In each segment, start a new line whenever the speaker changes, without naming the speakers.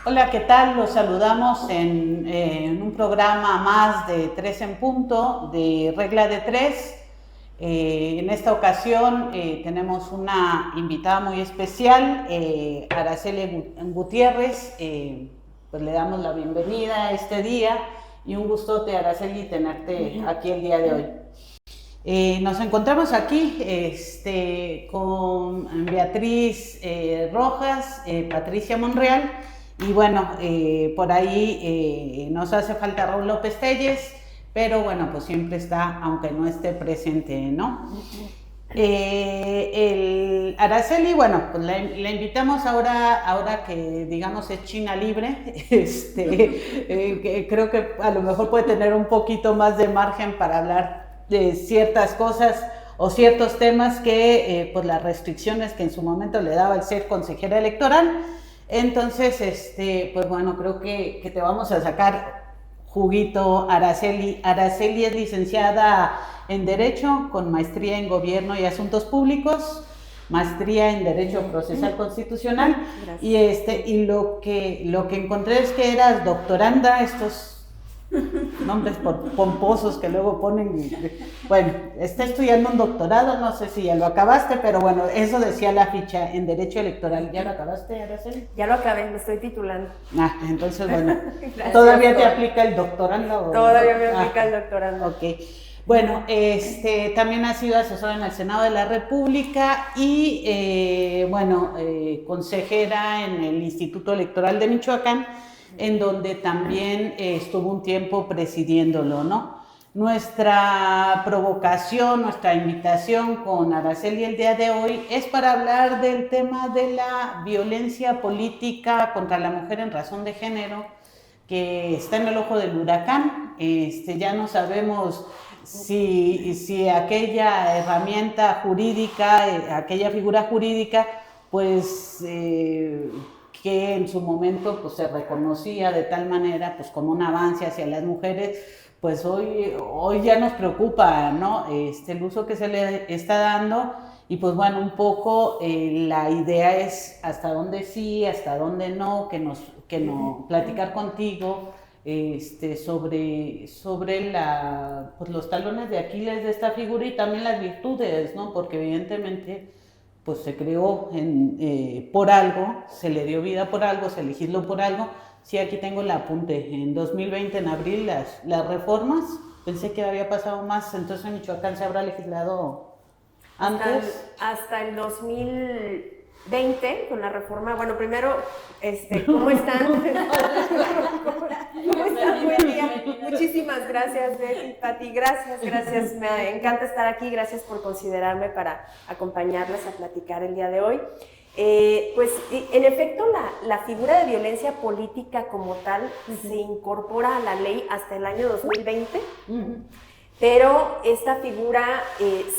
Hola, ¿qué tal? Los saludamos en un programa más de Tres en Punto, de Regla de Tres. En esta ocasión tenemos una invitada muy especial, Araceli Gutiérrez. Pues le damos la bienvenida a este día y un gustote, Araceli, tenerte aquí el día de hoy. Nos encontramos aquí con Beatriz Rojas, Patricia Monreal, y bueno, por ahí nos hace falta Raúl López Telles, pero bueno, pues siempre está, aunque no esté presente, ¿no? Araceli, bueno, pues la invitamos ahora que digamos es China libre, que creo que a lo mejor puede tener un poquito más de margen para hablar de ciertas cosas o ciertos temas que pues las restricciones que en su momento le daba el ser consejera electoral. Entonces, pues bueno, creo que te vamos a sacar juguito, Araceli. Araceli es licenciada en Derecho con maestría en Gobierno y Asuntos Públicos, maestría en Derecho Procesal Constitucional. Gracias. Y lo que encontré es que eras doctoranda, estos nombres pomposos que luego ponen. Bueno, está estudiando un doctorado, no sé si ya lo acabaste, pero bueno, eso decía la ficha en Derecho Electoral. ¿Ya lo acabaste, Araceli?
Ya lo acabé, me estoy titulando.
Entonces bueno, ¿todavía te aplica el doctorando?
Todavía me aplica el doctorando.
Ok. Bueno, también ha sido asesora en el Senado de la República y, consejera en el Instituto Electoral de Michoacán, en donde también estuvo un tiempo presidiéndolo, ¿no? Nuestra provocación, nuestra invitación con Araceli el día de hoy es para hablar del tema de la violencia política contra la mujer en razón de género, que está en el ojo del huracán. Ya no sabemos si aquella herramienta jurídica, aquella figura jurídica, pues que en su momento pues, se reconocía de tal manera pues, como un avance hacia las mujeres, pues hoy ya nos preocupa, ¿no? El uso que se le está dando. Y pues bueno, un poco la idea es hasta dónde sí, hasta dónde no, platicar contigo sobre pues los talones de Aquiles de esta figura y también las virtudes, ¿no? Porque evidentemente pues se creó por algo, se le dio vida por algo, se legisló por algo. Sí, aquí tengo el apunte. En 2020, en abril, las reformas, pensé que había pasado más, entonces en Michoacán se habrá legislado antes.
Hasta el 2020, con la reforma. Bueno, primero, ¿cómo están? ¿Cómo están? Buen día. Muchísimas gracias, Betty, Pati, gracias. Me encanta estar aquí, gracias por considerarme para acompañarlas a platicar el día de hoy. Pues en efecto la figura de violencia política como tal se incorpora a la ley hasta el año 2020, pero esta figura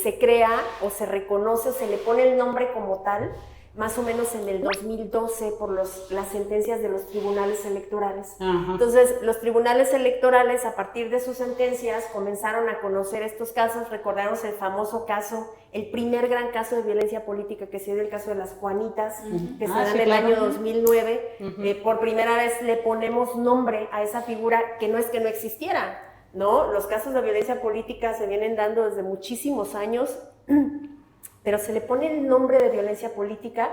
se crea o se reconoce o se le pone el nombre como tal más o menos en el 2012 por las sentencias de los tribunales electorales. Ajá. Entonces, los tribunales electorales, a partir de sus sentencias, comenzaron a conocer estos casos. Recordamos el famoso caso, el primer gran caso de violencia política que se dio, el caso de las Juanitas, que se da en el año 2009. Por primera vez le ponemos nombre a esa figura que no es que no existiera, ¿no? Los casos de violencia política se vienen dando desde muchísimos años, pero se le pone el nombre de violencia política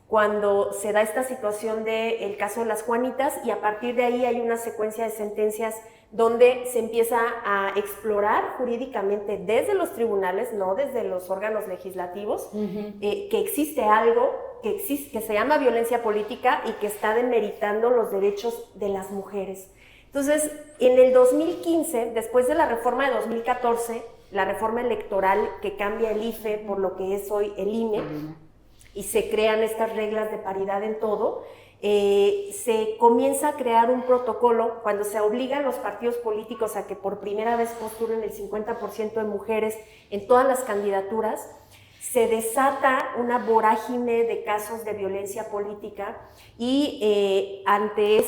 cuando se da esta situación del caso de las Juanitas, y a partir de ahí hay una secuencia de sentencias donde se empieza a explorar jurídicamente desde los tribunales, no desde los órganos legislativos, que existe algo que se llama violencia política y que está demeritando los derechos de las mujeres. Entonces, en el 2015, después de la reforma de 2014, la reforma electoral que cambia el IFE por lo que es hoy el INE, y se crean estas reglas de paridad en todo, se comienza a crear un protocolo cuando se obligan los partidos políticos a que por primera vez postulen el 50% de mujeres en todas las candidaturas. Se desata una vorágine de casos de violencia política y ante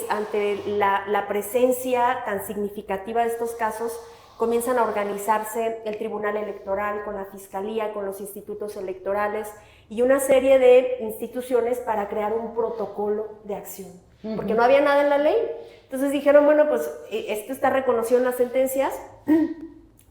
la presencia tan significativa de estos casos, comienzan a organizarse el Tribunal Electoral con la Fiscalía, con los institutos electorales y una serie de instituciones para crear un protocolo de acción. porque no había nada en la ley. Entonces dijeron, bueno, pues esto está reconocido en las sentencias,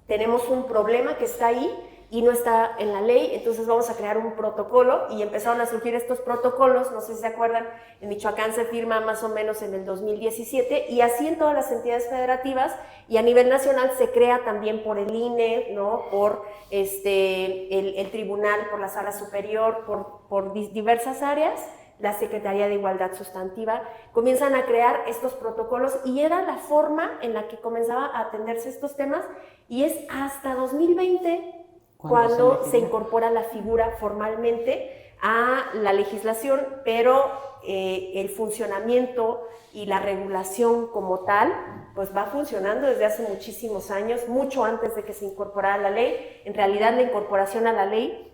tenemos un problema que está ahí y no está en la ley, entonces vamos a crear un protocolo, y empezaron a surgir estos protocolos. No sé si se acuerdan, en Michoacán se firma más o menos en el 2017, y así en todas las entidades federativas, y a nivel nacional se crea también por el INE, ¿no? Por el tribunal, por la sala superior, por diversas áreas, la Secretaría de Igualdad Sustantiva, comienzan a crear estos protocolos, y era la forma en la que comenzaba a atenderse estos temas, y es hasta 2020 cuando se incorpora la figura formalmente a la legislación, pero el funcionamiento y la regulación como tal, pues va funcionando desde hace muchísimos años, mucho antes de que se incorporara la ley. En realidad la incorporación a la ley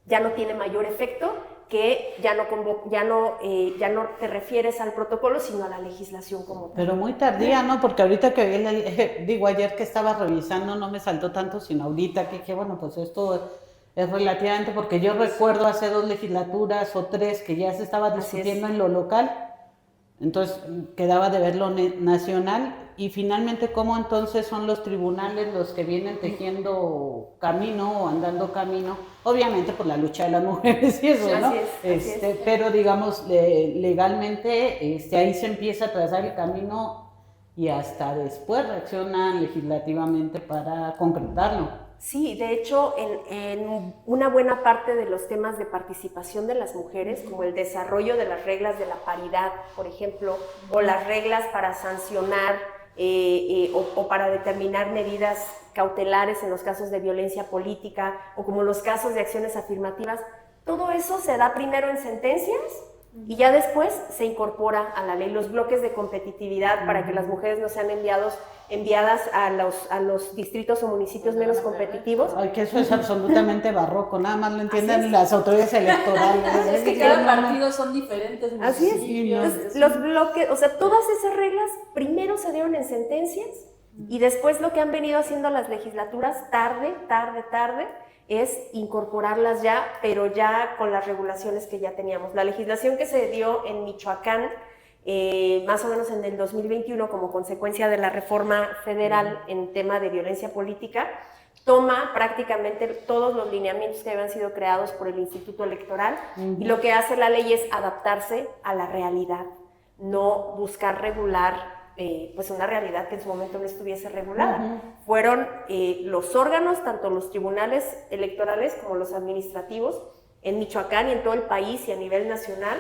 ya no tiene mayor efecto, que ya no te refieres al protocolo, sino a la legislación como tal.
Pero muy tardía, ¿no? Porque ahorita que digo, ayer que estaba revisando no me saltó tanto, sino ahorita que dije, bueno, pues esto es relativamente, porque yo recuerdo hace 2 legislaturas o 3 que ya se estaba discutiendo en lo local, entonces quedaba de ver lo nacional, y finalmente cómo entonces son los tribunales los que vienen tejiendo camino o andando camino, obviamente por la lucha de las mujeres y eso, ¿no?
Así es.
Pero digamos, legalmente ahí se empieza a trazar el camino, y hasta después reaccionan legislativamente para concretarlo.
Sí, de hecho, en una buena parte de los temas de participación de las mujeres, como el desarrollo de las reglas de la paridad, por ejemplo, o las reglas para sancionar o para determinar medidas cautelares en los casos de violencia política, o como los casos de acciones afirmativas, todo eso se da primero en sentencias y ya después se incorpora a la ley. Los bloques de competitividad para que las mujeres no sean enviadas a los distritos o municipios menos competitivos.
Ay, que eso es absolutamente barroco, nada más lo entienden las autoridades electorales.
Es que cada partido son diferentes.
Así es. Entonces, los bloques, o sea, todas esas reglas primero se dieron en sentencias, y después lo que han venido haciendo las legislaturas tarde, es incorporarlas ya, pero ya con las regulaciones que ya teníamos. La legislación que se dio en Michoacán, más o menos en el 2021, como consecuencia de la reforma federal en tema de violencia política, toma prácticamente todos los lineamientos que habían sido creados por el Instituto Electoral, y lo que hace la ley es adaptarse a la realidad, no buscar regular pues una realidad que en su momento no estuviese regulada. Fueron los órganos, tanto los tribunales electorales como los administrativos, en Michoacán y en todo el país y a nivel nacional,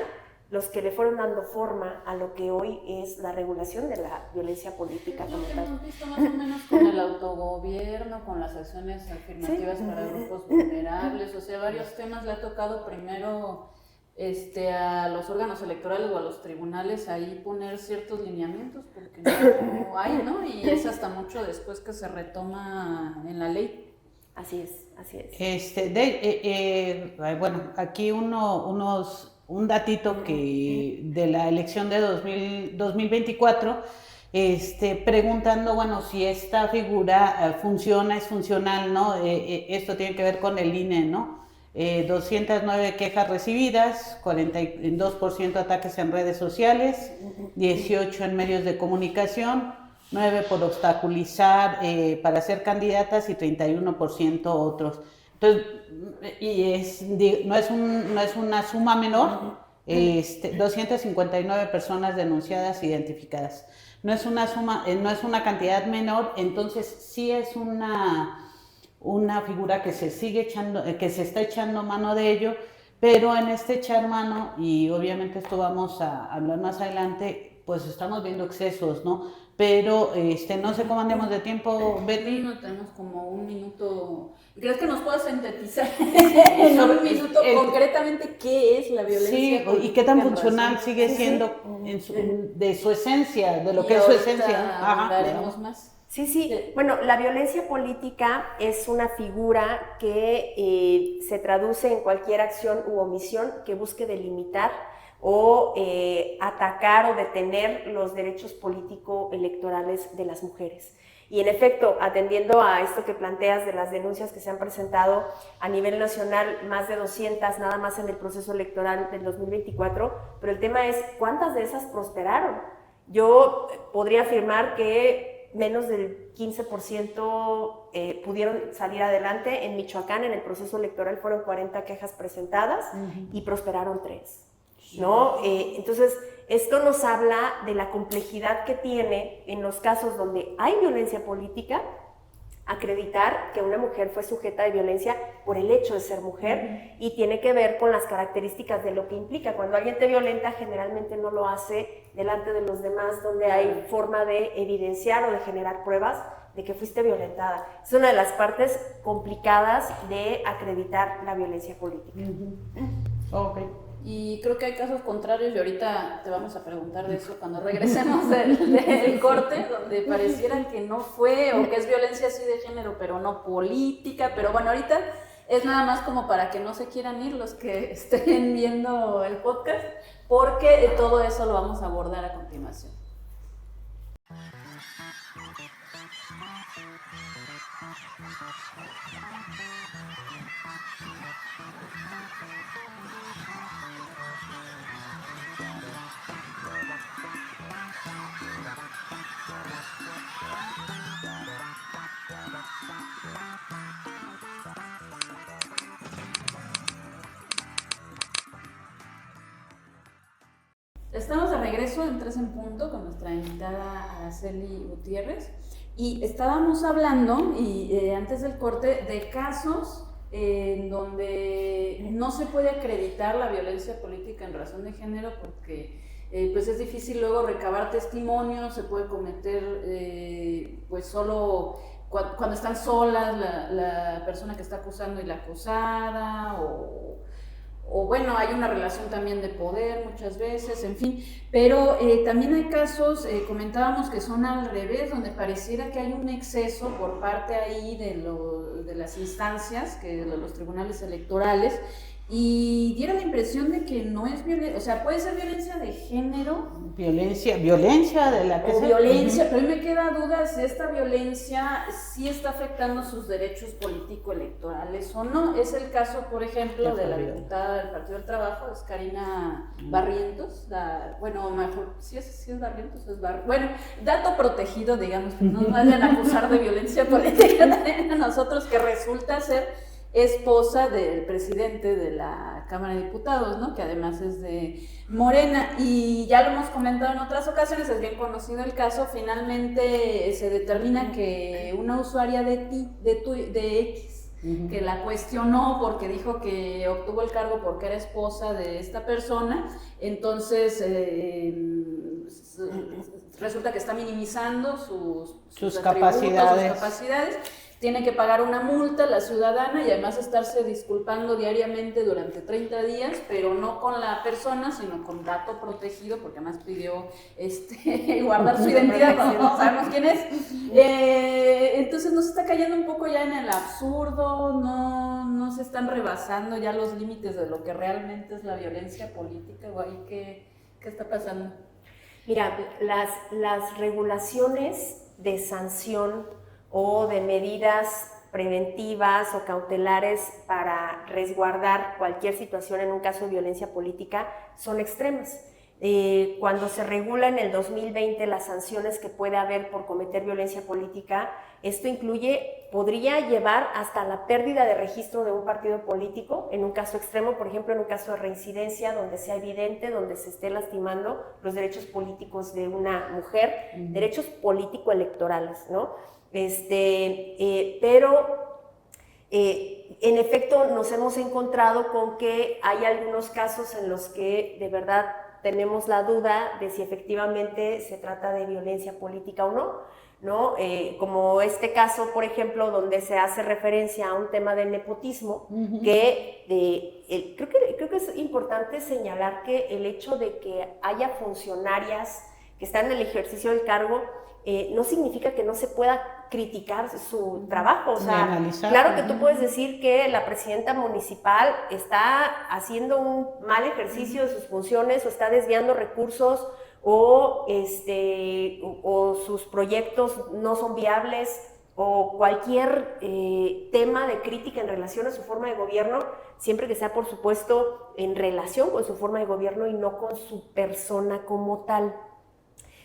los que le fueron dando forma a lo que hoy es la regulación de la violencia política.
Lo que hemos visto más o menos con el autogobierno, con las acciones afirmativas para grupos vulnerables, o sea, varios temas le ha tocado primero a los órganos electorales o a los tribunales ahí poner ciertos lineamientos, porque no hay, ¿no? Y es hasta mucho después que se retoma en la ley.
Así es.
Bueno, aquí un datito que de la elección de 2024, preguntando, bueno, si esta figura es funcional, ¿no? Esto tiene que ver con el INE, ¿no? 209 quejas recibidas, 42% ataques en redes sociales, 18 en medios de comunicación, 9 por obstaculizar para ser candidatas, y 31% otros. Entonces, no es una suma menor, 259 personas denunciadas, identificadas. No es una cantidad menor, entonces sí es una figura que se está echando mano de ello, pero en echar mano, y obviamente esto vamos a hablar más adelante, pues estamos viendo excesos, ¿no? Pero no sé cómo andemos de tiempo, Betty.
No, tenemos como 1 minuto. ¿Crees que nos puedas sintetizar en 1 minuto concretamente qué es la violencia política?
Sí, y qué tan funcional sigue siendo de su esencia, de lo que es su esencia.
Hablaremos más.
Sí. Bueno, la violencia política es una figura que se traduce en cualquier acción u omisión que busque delimitar o atacar o detener los derechos político-electorales de las mujeres. Y en efecto, atendiendo a esto que planteas de las denuncias que se han presentado a nivel nacional, más de 200 nada más en el proceso electoral del 2024, pero el tema es cuántas de esas prosperaron. Yo podría afirmar que menos del 15% pudieron salir adelante. En Michoacán, en el proceso electoral, fueron 40 quejas presentadas y prosperaron 3. ¿No? Entonces, esto nos habla de la complejidad que tiene en los casos donde hay violencia política, acreditar que una mujer fue sujeta de violencia por el hecho de ser mujer, y tiene que ver con las características de lo que implica. Cuando alguien te violenta, generalmente no lo hace delante de los demás, donde hay forma de evidenciar o de generar pruebas de que fuiste violentada. Es una de las partes complicadas de acreditar la violencia política.
Okay.
Y creo que hay casos contrarios, y ahorita te vamos a preguntar de eso cuando regresemos del corte, donde pareciera que no fue, o que es violencia así de género, pero no política. Pero bueno, ahorita es nada más como para que no se quieran ir los que estén viendo el podcast, porque todo eso lo vamos a abordar a continuación. Estamos de regreso en 3 en Punto con nuestra invitada Araceli Gutiérrez, y estábamos hablando antes del corte de casos en donde no se puede acreditar la violencia política en razón de género porque pues es difícil luego recabar testimonios, se puede cometer pues solo cuando están solas la persona que está acusando y la acusada, o bueno, hay una relación también de poder muchas veces, en fin, pero también hay casos, comentábamos que son al revés, donde pareciera que hay un exceso por parte ahí de las instancias, de los tribunales electorales, y diera la impresión de que no es violencia, o sea, puede ser violencia de género.
Violencia de la que
o violencia, pero a mí me queda duda si esta violencia sí está afectando sus derechos político-electorales o no. Es el caso, por ejemplo, de la diputada del Partido del Trabajo, es Karina Barrientos, bueno, mejor, si es Barrientos o es Barrientos, bueno, dato protegido, digamos, que no nos vayan a acusar de violencia política también a nosotros, que resulta ser esposa del presidente de la Cámara de Diputados, ¿no? Que además es de Morena, y ya lo hemos comentado en otras ocasiones, es bien conocido el caso. Finalmente se determina que una usuaria de X, que la cuestionó porque dijo que obtuvo el cargo porque era esposa de esta persona, entonces resulta que está minimizando sus capacidades. Tiene que pagar una multa la ciudadana y además estarse disculpando diariamente durante 30 días, pero no con la persona, sino con dato protegido, porque además pidió guardar su identidad, no sabemos quién es. Entonces nos está cayendo un poco ya en el absurdo, no se están rebasando ya los límites de lo que realmente es la violencia política. ¿Qué está pasando?
Mira, las regulaciones de sanción o de medidas preventivas o cautelares para resguardar cualquier situación en un caso de violencia política son extremas. Cuando se regula en el 2020 las sanciones que puede haber por cometer violencia política, esto podría llevar hasta la pérdida de registro de un partido político en un caso extremo, por ejemplo en un caso de reincidencia donde sea evidente, donde se esté lastimando los derechos políticos de una mujer, derechos político-electorales, ¿no? Pero en efecto nos hemos encontrado con que hay algunos casos en los que de verdad tenemos la duda de si efectivamente se trata de violencia política o no, como este caso, por ejemplo, donde se hace referencia a un tema de nepotismo, que creo que es importante señalar que el hecho de que haya funcionarias que están en el ejercicio del cargo no significa que no se pueda criticar su trabajo. O sea, claro que tú puedes decir que la presidenta municipal está haciendo un mal ejercicio de sus funciones o está desviando recursos o sus proyectos no son viables, o cualquier tema de crítica en relación a su forma de gobierno, siempre que sea, por supuesto, en relación con su forma de gobierno y no con su persona como tal.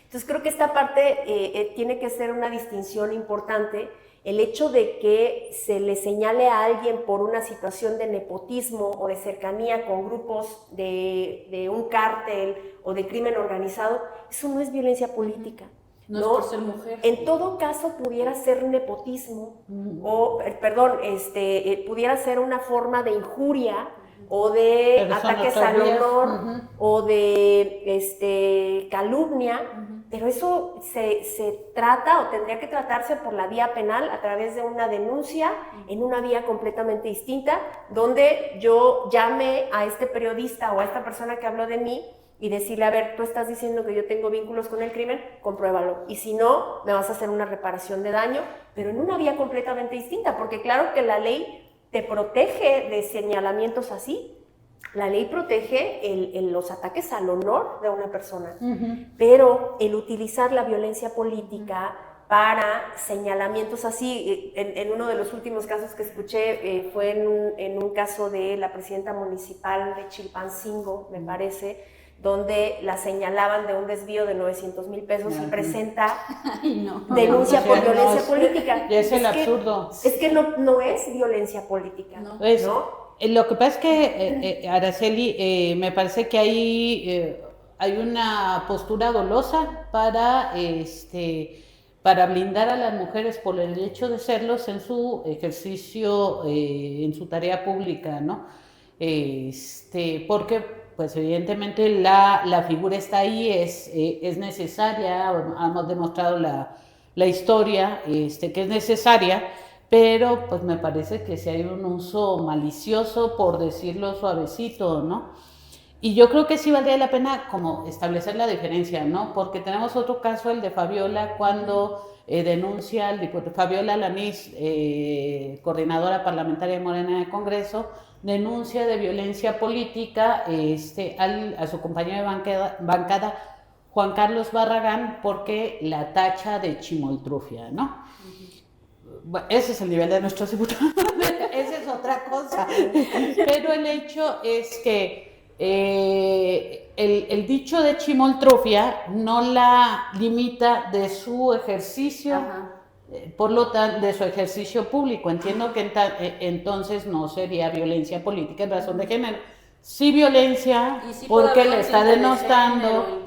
Entonces creo que esta parte tiene que ser una distinción importante. El hecho de que se le señale a alguien por una situación de nepotismo o de cercanía con grupos de un cártel o de crimen organizado, eso no es violencia política.
No es por ser mujer.
En todo caso pudiera ser nepotismo o, perdón, pudiera ser una forma de injuria o de ataques al honor o de calumnia, pero eso se trata o tendría que tratarse por la vía penal a través de una denuncia en una vía completamente distinta, donde yo llame a este periodista o a esta persona que habló de mí y decirle, a ver, tú estás diciendo que yo tengo vínculos con el crimen, compruébalo. Y si no, me vas a hacer una reparación de daño, pero en una vía completamente distinta, porque claro que la ley te protege de señalamientos así. La ley protege los ataques al honor de una persona, pero el utilizar la violencia política para señalamientos así, en uno de los últimos casos que escuché fue en un caso de la presidenta municipal de Chilpancingo, me parece, donde la señalaban de un desvío de 900,000 pesos y presenta denuncia por violencia política.
Es el absurdo.
Es que no es violencia política, ¿no?
Lo que pasa es que, Araceli, me parece que hay una postura dolosa para blindar a las mujeres por el hecho de serlos en su ejercicio, en su tarea pública, ¿no? Porque pues evidentemente la figura está ahí, es necesaria, hemos demostrado la historia que es necesaria, pero pues me parece que si hay un uso malicioso, por decirlo suavecito, ¿no? Y yo creo que sí valdría la pena como establecer la diferencia, ¿no? Porque tenemos otro caso, el de Fabiola, cuando denuncia Fabiola Lanís, coordinadora parlamentaria de Morena en el Congreso, denuncia de violencia política a su compañero de bancada, Juan Carlos Barragán, porque la tacha de chimoltrufia, ¿no? Bueno, ese es el nivel de nuestros diputados, esa es otra cosa, pero el hecho es que el dicho de chimoltrufia no la limita de su ejercicio, por lo tanto, de su ejercicio público. Entiendo que entonces no sería violencia política en razón de género, sí violencia porque le está denostando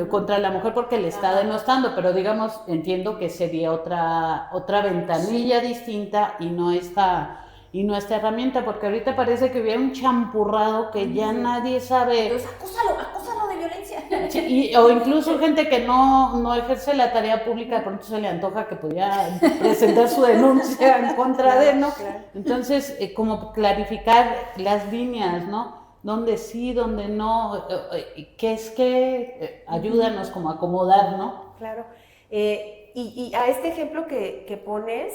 contra la mujer, porque le está denostando, pero digamos, entiendo que sería otra ventanilla distinta y no esta herramienta, porque ahorita parece que hubiera un champurrado que ya nadie sabe.
Pues acúsalo de violencia.
Sí, o incluso gente que no ejerce la tarea pública, de pronto se le antoja que pudiera presentar su denuncia en contra de, ¿no? Claro. Entonces, como clarificar las líneas, ¿no? Dónde sí, dónde no, qué es que, ayúdanos como a acomodar, ¿no?
Claro. Y a este ejemplo que pones,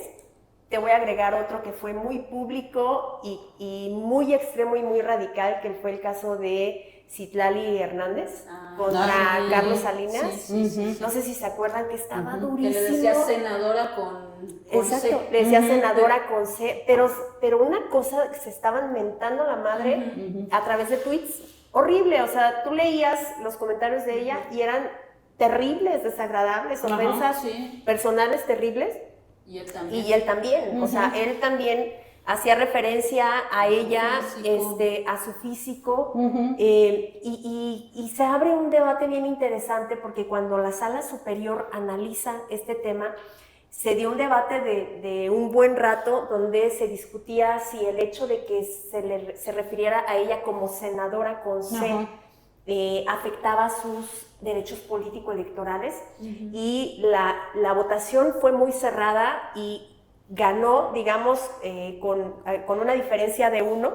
te voy a agregar otro que fue muy público y muy extremo y muy radical, que fue el caso de Citlali Hernández contra Carlos Salinas. Sí. No sé si se acuerdan que estaba durísimo.
Que le decía senadora con
Exacto,
C.
le decía senadora con C, pero una cosa, se estaban mentando la madre a través de tweets, horrible, o sea, tú leías los comentarios de ella y eran terribles, desagradables, ofensas personales terribles.
Y él
también. O sea, él también hacía referencia a ella, a su físico, y se abre un debate bien interesante, porque cuando la Sala Superior analiza este tema, se dio un debate de un buen rato, donde se discutía si el hecho de que se refiriera a ella como senadora con C afectaba sus derechos político-electorales, y la votación fue muy cerrada y ganó, digamos, con una diferencia de 1,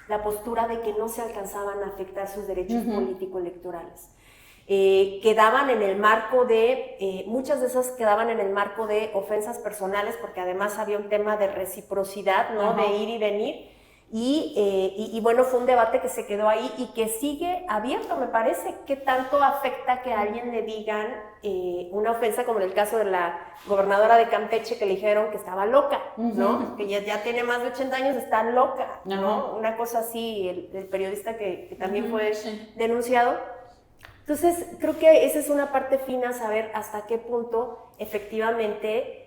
la postura de que no se alcanzaban a afectar sus derechos político-electorales. Quedaban en el marco de, muchas de esas quedaban en el marco de ofensas personales, porque además había un tema de reciprocidad, ¿no? De ir y venir, Y bueno, fue un debate que se quedó ahí y que sigue abierto, me parece. ¿Qué tanto afecta que a alguien le digan una ofensa, como en el caso de la gobernadora de Campeche, que le dijeron que estaba loca, ¿no? Que ya tiene más de 80 años, está loca, ¿no? Una cosa así, el periodista que también fue denunciado. Entonces, creo que esa es una parte fina, saber hasta qué punto efectivamente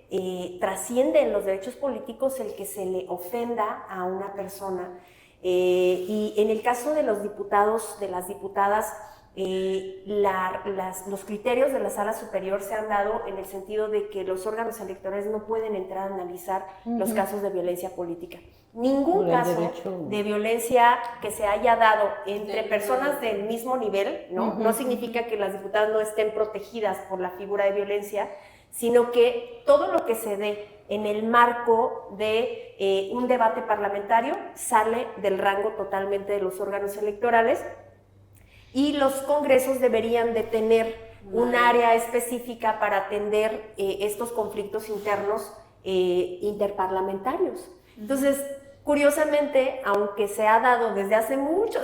trasciende en los derechos políticos el que se le ofenda a una persona. Y en el caso de los diputados, de las diputadas, los criterios de la Sala Superior se han dado en el sentido de que los órganos electorales no pueden entrar a analizar los casos de violencia política. Ningún caso de violencia que se haya dado entre personas del mismo nivel, ¿no? No significa que las diputadas no estén protegidas por la figura de violencia, sino que todo lo que se dé en el marco de un debate parlamentario sale del rango totalmente de los órganos electorales, y los congresos deberían de tener un área específica para atender estos conflictos internos interparlamentarios. Entonces, curiosamente, aunque se ha dado desde hace mucho,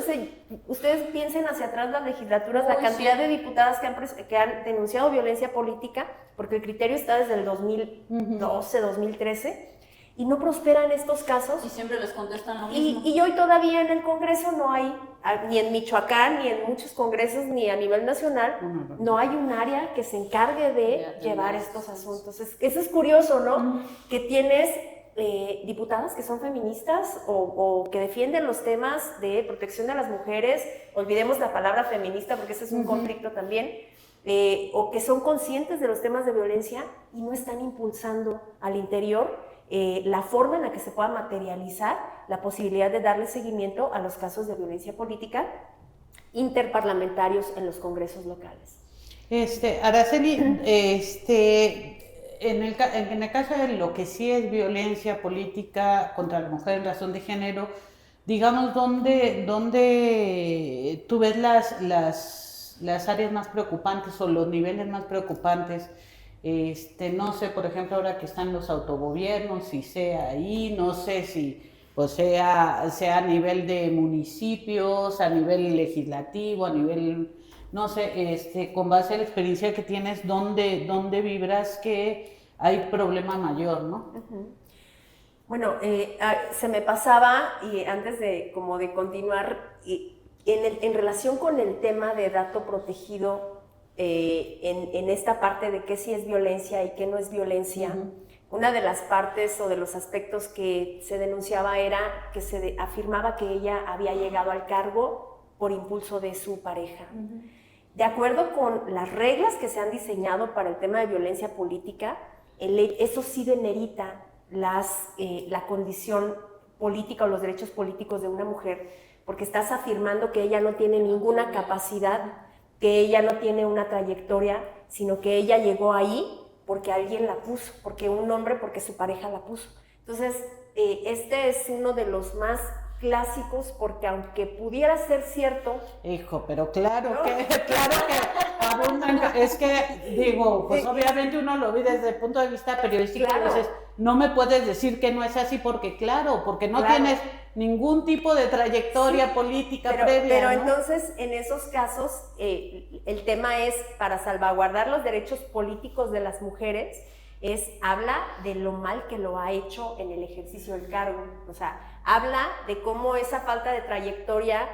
ustedes piensen hacia atrás las legislaturas, la cantidad de diputadas que han denunciado violencia política, porque el criterio está desde el 2012, 2013, y no prosperan estos casos.
Y siempre les contestan lo mismo.
Y hoy todavía en el Congreso no hay, ni en Michoacán, ni en muchos congresos, ni a nivel nacional, no hay un área que se encargue de llevar estos asuntos. Eso es curioso, ¿no? Que tienes diputadas que son feministas o que defienden los temas de protección de las mujeres, olvidemos la palabra feminista porque ese es un conflicto también, o que son conscientes de los temas de violencia y no están impulsando al interior la forma en la que se pueda materializar la posibilidad de darle seguimiento a los casos de violencia política interparlamentarios en los congresos locales.
Araceli, en el caso de lo que sí es violencia política contra la mujer en razón de género, digamos, ¿dónde tú ves las áreas más preocupantes o los niveles más preocupantes? No sé, por ejemplo, ahora que están los autogobiernos, si sea ahí, no sé si sea a nivel de municipios, a nivel legislativo, a nivel, no sé, con base a la experiencia que tienes, ¿dónde vibras que hay problema mayor, no?
Bueno, se me pasaba, y antes de continuar, en relación con el tema de dato protegido, en esta parte de qué sí es violencia y qué no es violencia, una de las partes o de los aspectos que se denunciaba era que se afirmaba que ella había llegado al cargo por impulso de su pareja. De acuerdo con las reglas que se han diseñado para el tema de violencia política, eso sí demerita la condición política o los derechos políticos de una mujer, porque estás afirmando que ella no tiene ninguna capacidad, que ella no tiene una trayectoria, sino que ella llegó ahí porque alguien la puso, porque su pareja la puso. Entonces, este es uno de los más clásicos, porque aunque pudiera ser cierto...
Hijo, pero claro que abundan, es que digo, pues obviamente uno lo ve desde el punto de vista periodístico, claro. Entonces no me puedes decir que no es así porque no tienes ningún tipo de trayectoria política previa.
Pero
¿no?
Entonces, en esos casos, el tema es, para salvaguardar los derechos políticos de las mujeres, habla de lo mal que lo ha hecho en el ejercicio del cargo. O sea, habla de cómo esa falta de trayectoria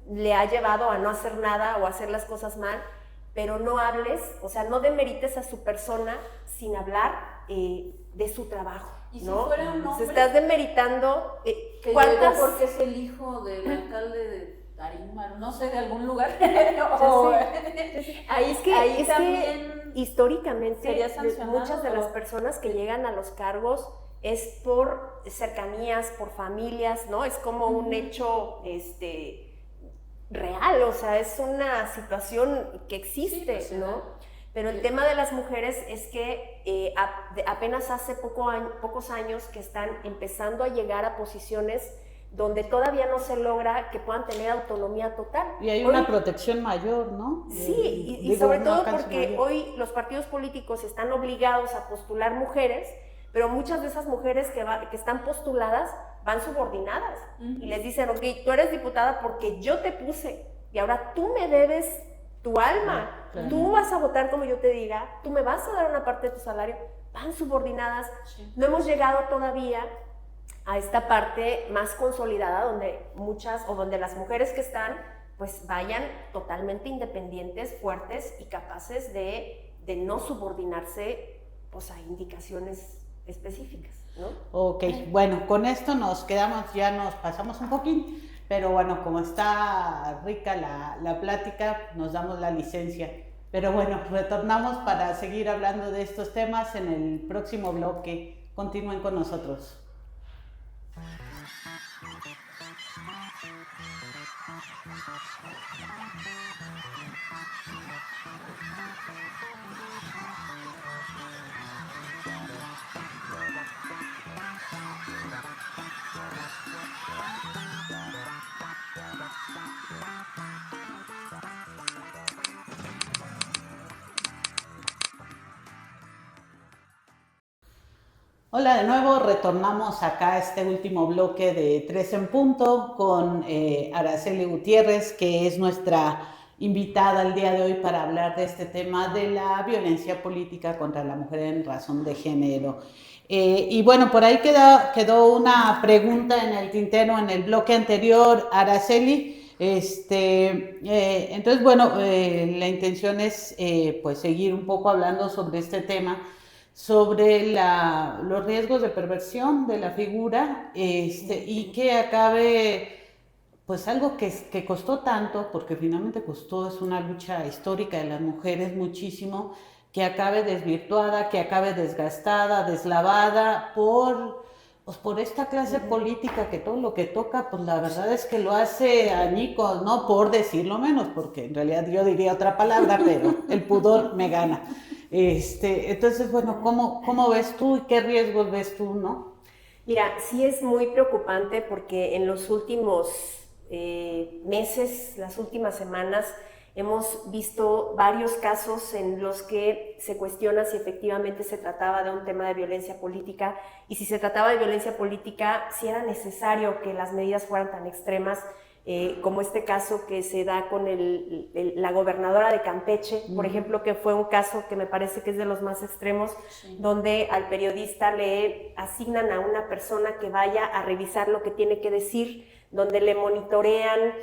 le ha llevado a no hacer nada o a hacer las cosas mal, pero no hables, o sea, no demerites a su persona sin hablar de su trabajo.
¿Y
¿no?
si fuera un hombre?
Se estás demeritando.
Que llegó porque es el hijo del alcalde de Tarímaro, no sé, de algún lugar.
Ahí también históricamente muchas de las personas que llegan a los cargos es por cercanías, por familias, ¿no? Es como un hecho real, o sea, es una situación que existe, sí, ¿no? Pero el tema de las mujeres es que apenas hace pocos años que están empezando a llegar a posiciones donde todavía no se logra que puedan tener autonomía total.
Y hay una protección mayor, ¿no?
Sí, y sobre todo porque hoy los partidos políticos están obligados a postular mujeres, pero muchas de esas mujeres que están postuladas van subordinadas y les dicen, ok, tú eres diputada porque yo te puse y ahora tú me debes tu alma, tú vas a votar como yo te diga, tú me vas a dar una parte de tu salario. Van subordinadas. No hemos llegado todavía a esta parte más consolidada donde donde las mujeres que están pues vayan totalmente independientes, fuertes y capaces de no subordinarse pues a indicaciones específicas, ¿no?
Ok, bueno, con esto nos quedamos, ya nos pasamos un poquín, pero bueno, como está rica la plática, nos damos la licencia. Pero bueno, retornamos para seguir hablando de estos temas en el próximo bloque. Continúen con nosotros. Hola de nuevo, retornamos acá a este último bloque de 3 en Punto con Araceli Gutiérrez, que es nuestra invitada el día de hoy para hablar de este tema de la violencia política contra la mujer en razón de género. Y bueno, por ahí quedó una pregunta en el tintero en el bloque anterior, Araceli. Entonces, bueno, la intención es pues seguir un poco hablando sobre este tema, sobre los riesgos de perversión de la figura y que acabe, pues algo que costó tanto, porque finalmente costó, es una lucha histórica de las mujeres muchísimo, que acabe desvirtuada, que acabe desgastada, deslavada por esta clase política que todo lo que toca, pues la verdad es que lo hace añicos, no por decirlo menos, porque en realidad yo diría otra palabra, pero el pudor me gana. Entonces, bueno, ¿cómo ves tú y qué riesgos ves tú, no?
Mira, sí es muy preocupante porque en los últimos meses, las últimas semanas, hemos visto varios casos en los que se cuestiona si efectivamente se trataba de un tema de violencia política y si se trataba de violencia política, si era necesario que las medidas fueran tan extremas, como este caso que se da con la gobernadora de Campeche, por ejemplo, que fue un caso que me parece que es de los más extremos, donde al periodista le asignan a una persona que vaya a revisar lo que tiene que decir, donde le monitorean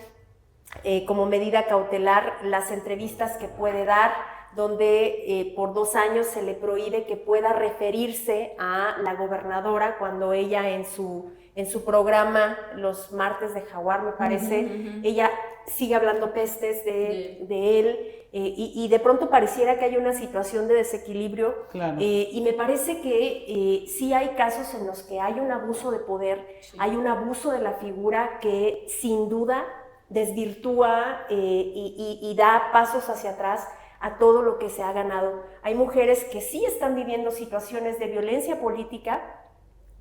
como medida cautelar las entrevistas que puede dar, donde por 2 años se le prohíbe que pueda referirse a la gobernadora cuando ella en su programa los martes de Jaguar, me parece, ella sigue hablando pestes de él y de pronto pareciera que hay una situación de desequilibrio. Claro. Y me parece que sí hay casos en los que hay un abuso de poder, hay un abuso de la figura que sin duda desvirtúa y da pasos hacia atrás a todo lo que se ha ganado. Hay mujeres que sí están viviendo situaciones de violencia política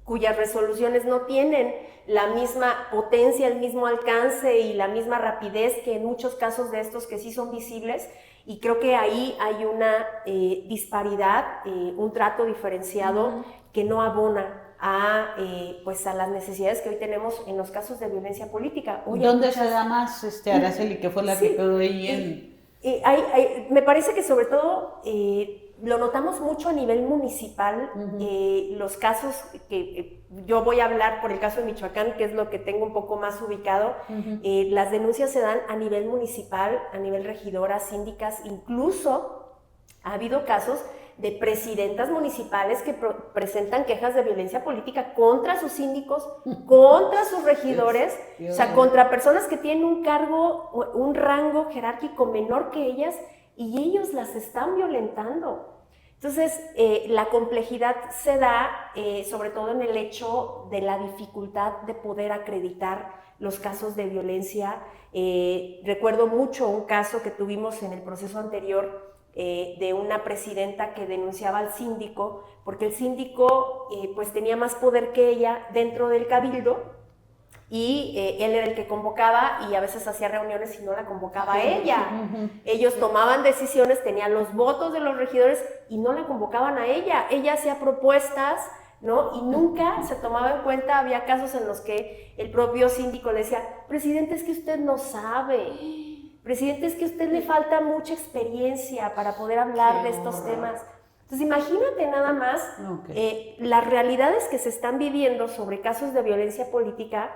cuyas resoluciones no tienen la misma potencia, el mismo alcance y la misma rapidez que en muchos casos de estos que sí son visibles, y creo que ahí hay una disparidad, un trato diferenciado que no abona a las necesidades que hoy tenemos en los casos de violencia política.
¿Dónde se da más, Araceli, que fue la que quedó ahí
me parece que sobre todo lo notamos mucho a nivel municipal, los casos que yo voy a hablar por el caso de Michoacán, que es lo que tengo un poco más ubicado, las denuncias se dan a nivel municipal, a nivel regidoras, síndicas, incluso ha habido casos de presidentas municipales que presentan quejas de violencia política contra sus síndicos, contra sus regidores, o sea, contra personas que tienen un cargo, un rango jerárquico menor que ellas, y ellos las están violentando. Entonces, la complejidad se da sobre todo en el hecho de la dificultad de poder acreditar los casos de violencia. Recuerdo mucho un caso que tuvimos en el proceso anterior de una presidenta que denunciaba al síndico, porque el síndico pues tenía más poder que ella dentro del cabildo, y él era el que convocaba y a veces hacía reuniones y no la convocaba a ella. Ellos tomaban decisiones, tenían los votos de los regidores y no la convocaban a ella. Ella hacía propuestas ¿no? Y nunca se tomaba en cuenta, había casos en los que el propio síndico le decía, presidente, es que usted no sabe, presidente, es que a usted le falta mucha experiencia para poder hablar de estos temas. Entonces imagínate nada más las realidades que se están viviendo sobre casos de violencia política,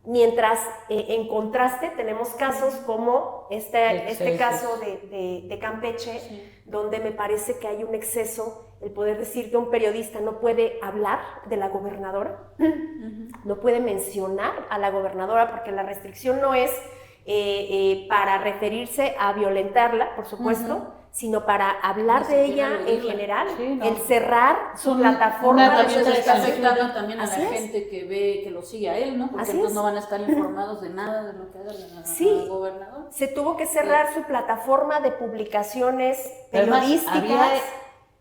mientras en contraste tenemos casos como este caso de Campeche, donde me parece que hay un exceso, el poder decir que un periodista no puede hablar de la gobernadora, no puede mencionar a la gobernadora, porque la restricción no es para referirse a violentarla, por supuesto, sino para hablar de ella en general, el cerrar su plataforma.
Está afectando también a la gente que ve, que lo sigue a él, ¿no? Porque entonces no van a estar informados de nada de lo que haga la gobernadora.
Se tuvo que cerrar su plataforma de publicaciones periodísticas.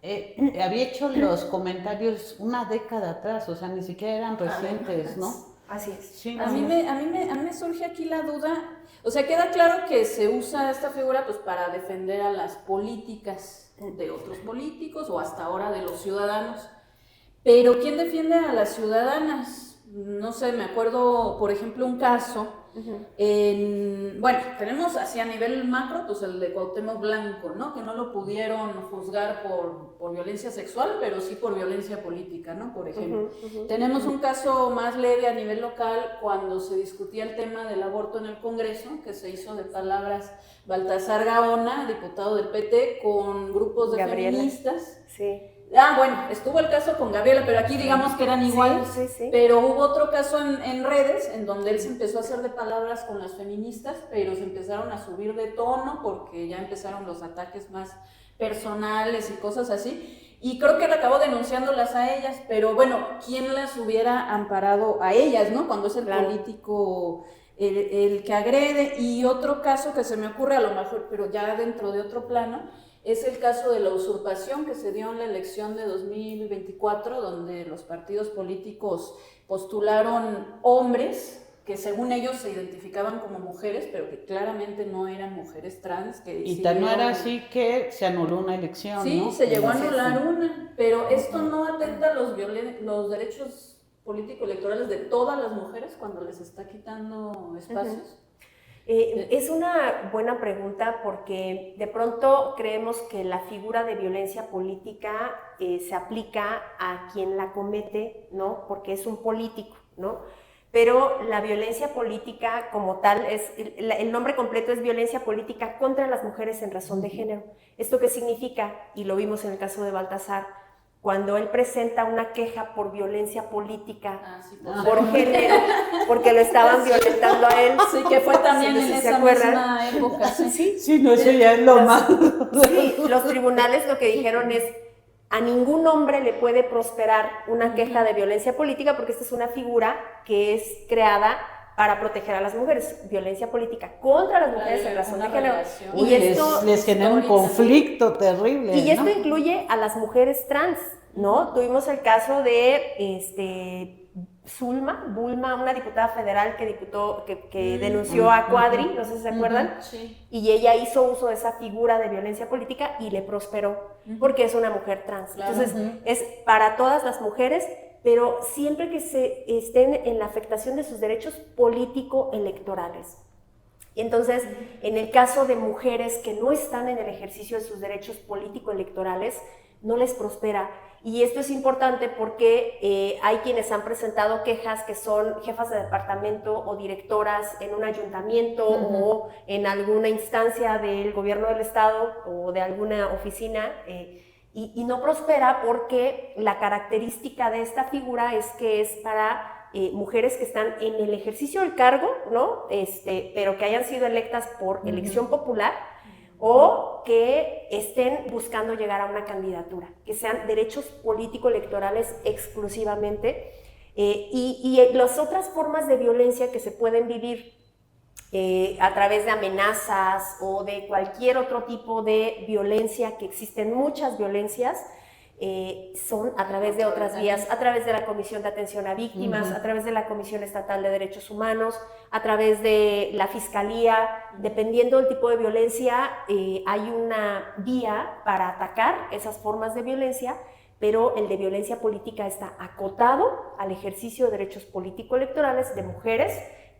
Había hecho los comentarios una década atrás, o sea, ni siquiera eran recientes, ¿no?
Así es.
Sí, a mí me surge aquí la duda, o sea, queda claro que se usa esta figura pues para defender a las políticas de otros políticos o hasta ahora de los ciudadanos, pero ¿quién defiende a las ciudadanas? No sé, me acuerdo, por ejemplo, un caso, bueno, tenemos así a nivel macro, pues el de Cuauhtémoc Blanco, ¿no? Que no lo pudieron juzgar por violencia sexual, pero sí por violencia política, ¿no? Por ejemplo. Tenemos un caso más leve a nivel local cuando se discutía el tema del aborto en el Congreso, que se hizo de palabras Baltasar Gaona, diputado del PT, con grupos de feministas.
Sí.
Bueno, estuvo el caso con Gabriela, pero aquí digamos que eran igual, pero hubo otro caso en redes en donde él se empezó a hacer de palabras con las feministas, pero se empezaron a subir de tono porque ya empezaron los ataques más personales y cosas así, y creo que él acabó denunciándolas a ellas, pero bueno, ¿quién las hubiera amparado a ellas, no? Cuando es el político el que agrede. Y otro caso que se me ocurre a lo mejor, pero ya dentro de otro plano, es el caso de la usurpación que se dio en la elección de 2024, donde los partidos políticos postularon hombres que según ellos se identificaban como mujeres, pero que claramente no eran mujeres trans.
Y tan no era así que se anuló una elección,
sí, ¿no? Se llegó a anular una, pero esto no atenta a los derechos político-electorales de todas las mujeres cuando les está quitando espacios.
Es una buena pregunta porque de pronto creemos que la figura de violencia política se aplica a quien la comete, ¿no? Porque es un político, ¿no? Pero la violencia política como tal, el nombre completo es violencia política contra las mujeres en razón de género. ¿Esto qué significa? Y lo vimos en el caso de Baltasar, cuando él presenta una queja por violencia política por género, porque lo estaban violentando a él.
Sí, que fue también en esa misma época.
Sí, no, eso ya es lo más.
Sí, los tribunales lo que dijeron es, a ningún hombre le puede prosperar una queja de violencia política porque esta es una figura que es creada para proteger a las mujeres, violencia política contra las mujeres en razón de género.
Y esto les genera un conflicto terrible.
Y esto incluye a las mujeres trans, ¿no? Tuvimos el caso de Bulma, una diputada federal que denunció a Cuadri, no sé si se acuerdan, y ella hizo uso de esa figura de violencia política y le prosperó, porque es una mujer trans. Entonces, es para todas las mujeres, pero siempre que se estén en la afectación de sus derechos político-electorales. Y entonces, en el caso de mujeres que no están en el ejercicio de sus derechos político-electorales, no les prospera. Y esto es importante porque hay quienes han presentado quejas que son jefas de departamento o directoras en un ayuntamiento o en alguna instancia del gobierno del estado o de alguna oficina, y no prospera porque la característica de esta figura es que es para mujeres que están en el ejercicio del cargo, ¿no? Pero que hayan sido electas por elección popular o que estén buscando llegar a una candidatura, que sean derechos político-electorales exclusivamente, y las otras formas de violencia que se pueden vivir a través de amenazas o de cualquier otro tipo de violencia, que existen muchas violencias, son a través de otras vías, a través de la Comisión de Atención a Víctimas, a través de la Comisión Estatal de Derechos Humanos, a través de la Fiscalía. Dependiendo del tipo de violencia, hay una vía para atacar esas formas de violencia, pero el de violencia política está acotado al ejercicio de derechos político-electorales de mujeres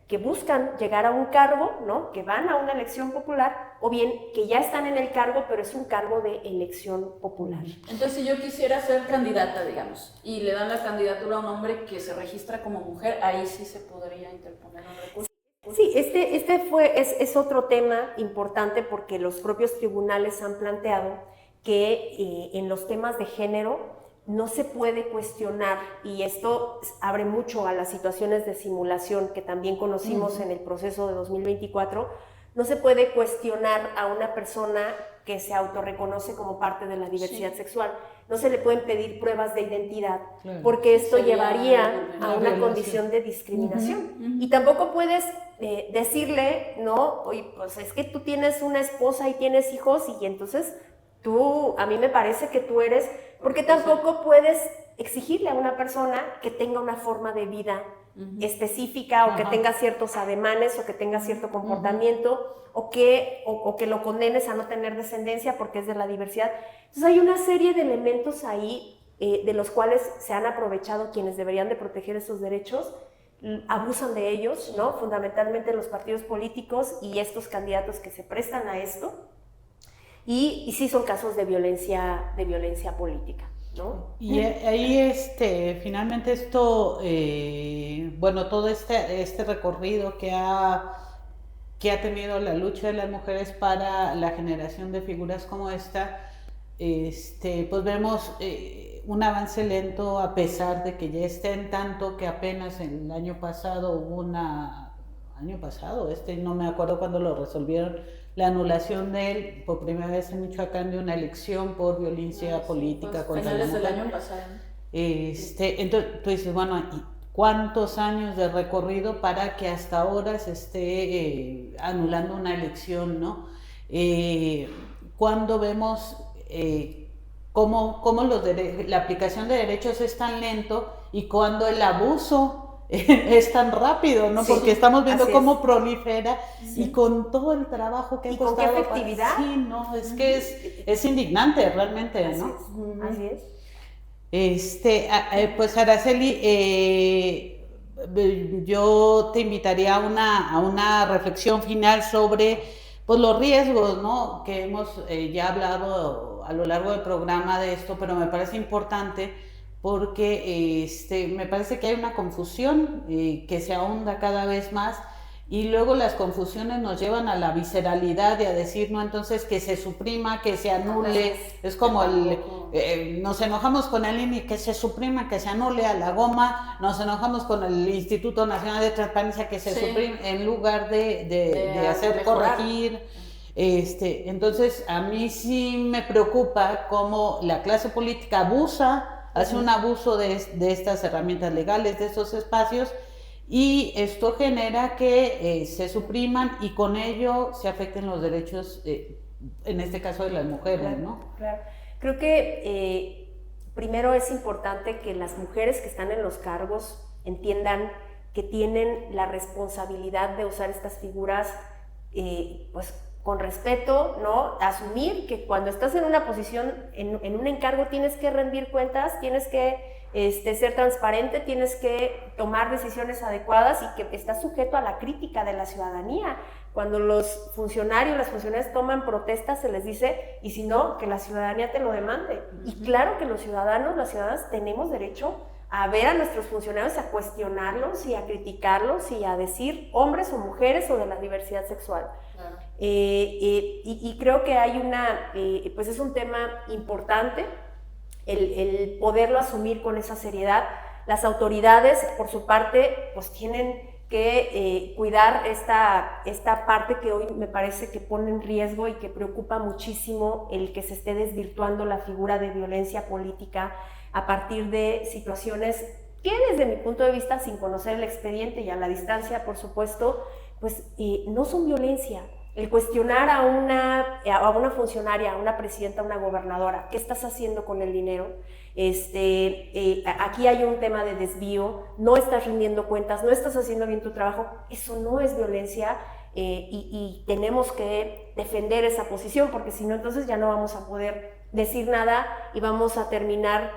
que buscan llegar a un cargo, ¿no? Que van a una elección popular, o bien que ya están en el cargo, pero es un cargo de elección popular.
Entonces, si yo quisiera ser candidata, digamos, y le dan la candidatura a un hombre que se registra como mujer, ahí sí se podría interponer un recurso.
Sí, es otro tema importante porque los propios tribunales han planteado que en los temas de género no se puede cuestionar, y esto abre mucho a las situaciones de simulación que también conocimos en el proceso de 2024, no se puede cuestionar a una persona que se autorreconoce como parte de la diversidad sexual. No se le pueden pedir pruebas de identidad, porque esto llevaría a una condición de discriminación. Y tampoco puedes decirle, no, oye, pues es que tú tienes una esposa y tienes hijos y entonces a mí me parece que tú eres, porque tampoco puedes exigirle a una persona que tenga una forma de vida específica o que tenga ciertos ademanes o que tenga cierto comportamiento o que lo condenes a no tener descendencia porque es de la diversidad. Entonces hay una serie de elementos ahí de los cuales se han aprovechado quienes deberían de proteger esos derechos, abusan de ellos, ¿no? Fundamentalmente los partidos políticos y estos candidatos que se prestan a esto. Y sí son casos de violencia política, ¿no?
Y ahí finalmente esto, bueno, todo este recorrido que ha tenido la lucha de las mujeres para la generación de figuras como esta, pues vemos un avance lento a pesar de que ya estén, tanto que apenas el año pasado hubo no me acuerdo cuándo lo resolvieron, la anulación de él por primera vez en Michoacán de una elección por violencia política contra la mujer.
Finales del año pasado.
Entonces tú dices, bueno, ¿y cuántos años de recorrido para que hasta ahora se esté anulando una elección, ¿no? Cuando vemos cómo la aplicación de derechos es tan lento y cuando el abuso es tan rápido, ¿no? Sí, porque estamos viendo cómo prolifera y con todo el trabajo que ha costado.
¿Y con qué efectividad?
Sí, no, es que es indignante realmente, ¿no?
Así es.
Pues Araceli, yo te invitaría a una reflexión final sobre pues, los riesgos, ¿no? Que hemos ya hablado a lo largo del programa de esto, pero me parece importante porque me parece que hay una confusión que se ahonda cada vez más y luego las confusiones nos llevan a la visceralidad y a decir, no, entonces que se suprima, que se anule, es como nos enojamos con el INE, que se suprima, que se anule a la goma, nos enojamos con el Instituto Nacional de Transparencia, que se suprime, en lugar de hacer corregir. Entonces a mí sí me preocupa cómo la clase política hace un abuso de estas herramientas legales, de estos espacios, y esto genera que se supriman y con ello se afecten los derechos, en este caso de las mujeres, ¿no?
Claro. Creo que primero es importante que las mujeres que están en los cargos entiendan que tienen la responsabilidad de usar estas figuras, pues, con respeto, ¿no? Asumir que cuando estás en una posición, en un encargo, tienes que rendir cuentas, tienes que ser transparente, tienes que tomar decisiones adecuadas y que estás sujeto a la crítica de la ciudadanía. Cuando los funcionarios, las funcionarias toman protestas, se les dice, y si no, que la ciudadanía te lo demande. Y claro que los ciudadanos, las ciudadanas tenemos derecho a ver a nuestros funcionarios, a cuestionarlos y a criticarlos y a decir hombres o mujeres o de la diversidad sexual. Claro. Y creo que hay pues es un tema importante el poderlo asumir con esa seriedad. Las autoridades, por su parte, pues tienen que cuidar esta parte que hoy me parece que pone en riesgo y que preocupa muchísimo el que se esté desvirtuando la figura de violencia política a partir de situaciones que desde mi punto de vista, sin conocer el expediente y a la distancia, por supuesto, pues no son violencia. El cuestionar a una funcionaria, a una presidenta, a una gobernadora, ¿qué estás haciendo con el dinero? Aquí hay un tema de desvío, no estás rindiendo cuentas, no estás haciendo bien tu trabajo, eso no es violencia y tenemos que defender esa posición porque si no entonces ya no vamos a poder decir nada y vamos a terminar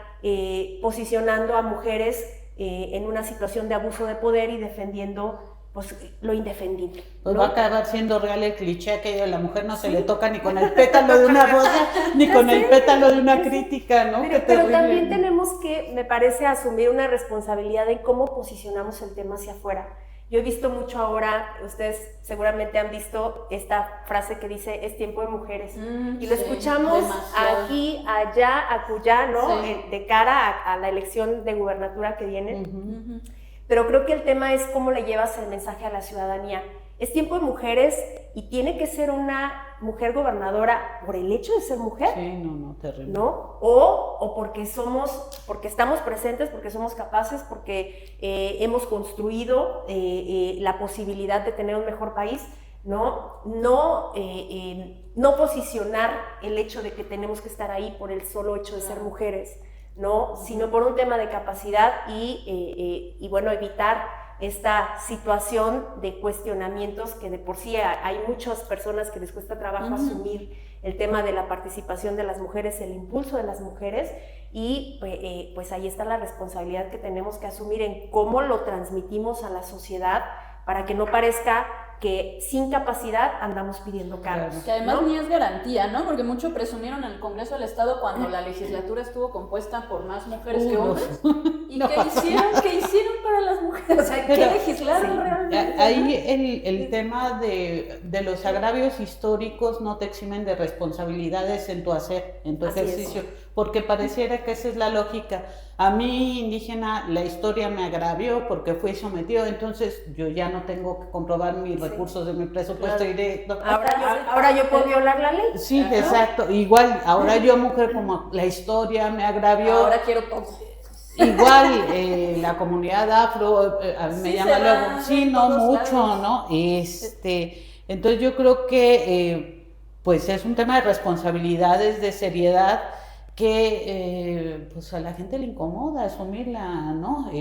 posicionando a mujeres en una situación de abuso de poder y defendiendo pues lo indefendible.
Pues va a acabar siendo real el cliché que a la mujer no se le toca ni con el pétalo de una rosa, ni con el pétalo de una crítica, ¿no?
Pero también tenemos que, me parece, asumir una responsabilidad de cómo posicionamos el tema hacia afuera. Yo he visto mucho ahora, ustedes seguramente han visto esta frase que dice, es tiempo de mujeres. Y lo escuchamos demasiado. Aquí, allá, acullá, ¿no? Sí. De cara a la elección de gubernatura que viene. Pero creo que el tema es cómo le llevas el mensaje a la ciudadanía. Es tiempo de mujeres y tiene que ser una mujer gobernadora por el hecho de ser mujer.
Sí, no, terrible.
¿No? O porque estamos presentes, porque somos capaces, porque hemos construido la posibilidad de tener un mejor país, ¿no? No posicionar el hecho de que tenemos que estar ahí por el solo hecho de ser mujeres, ¿no? Sino por un tema de capacidad y bueno, evitar esta situación de cuestionamientos que de por sí hay muchas personas que les cuesta trabajo asumir el tema de la participación de las mujeres, el impulso de las mujeres y pues ahí está la responsabilidad que tenemos que asumir en cómo lo transmitimos a la sociedad para que no parezca que sin capacidad andamos pidiendo cargos.
Que además, ¿no? Ni es garantía, ¿no? Porque mucho presumieron en el Congreso del Estado cuando la legislatura estuvo compuesta por más mujeres que hombres. ¿Y no. ¿Qué hicieron para las mujeres? O sea, ¿qué legislaron realmente?
Ahí el tema de los agravios históricos no te eximen de responsabilidades en tu hacer, en tu ejercicio, porque pareciera que esa es la lógica. A mí, indígena, la historia me agravió porque fui sometido, entonces yo ya no tengo que comprobar mis recursos de mi presupuesto directo.
Ahora yo puedo violar la ley.
Sí, exacto. Igual, ahora yo, mujer, como la historia me agravió.
Ahora quiero todo.
Igual, la comunidad afro, a mí me llama luego, sí, no mucho, lados. ¿No? Entonces yo creo que pues es un tema de responsabilidades, de seriedad, que pues a la gente le incomoda asumirla, ¿no?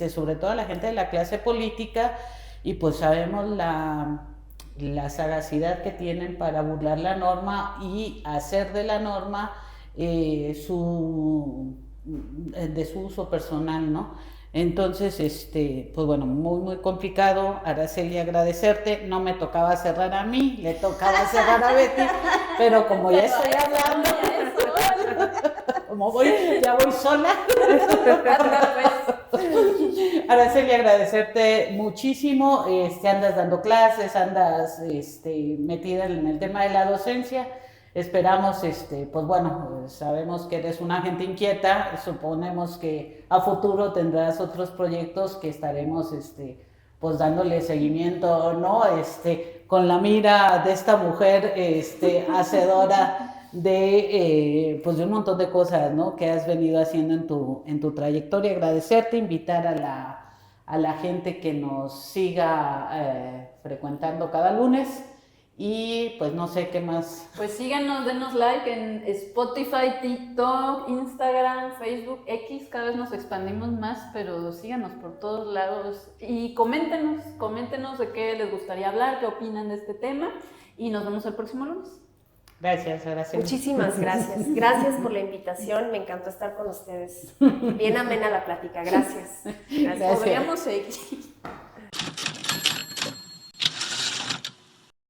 Sobre todo a la gente de la clase política, y pues sabemos la sagacidad que tienen para burlar la norma y hacer de la norma de su uso personal, ¿no? Entonces, pues bueno, muy, muy complicado. Araceli, agradecerte. No me tocaba cerrar a mí, le tocaba cerrar a Betty, pero como ya estoy hablando, como ya voy sola. Araceli, agradecerte muchísimo. Andas dando clases, andas metida en el tema de la docencia. Esperamos, pues bueno, sabemos que eres una gente inquieta, suponemos que a futuro tendrás otros proyectos que estaremos, pues dándole seguimiento, ¿no? Con la mira de esta mujer, hacedora de, pues de un montón de cosas, ¿no? Que has venido haciendo en tu trayectoria. Agradecerte, invitar a la gente que nos siga frecuentando cada lunes. Y pues no sé qué más.
Pues síganos, denos like en Spotify, TikTok, Instagram, Facebook, X. Cada vez nos expandimos más, pero síganos por todos lados. Y coméntenos de qué les gustaría hablar, qué opinan de este tema. Y nos vemos el próximo lunes.
Gracias, Araceli.
Muchísimas gracias. Gracias por la invitación. Me encantó estar con ustedes. Bien amena la plática. Gracias.
Podríamos seguir.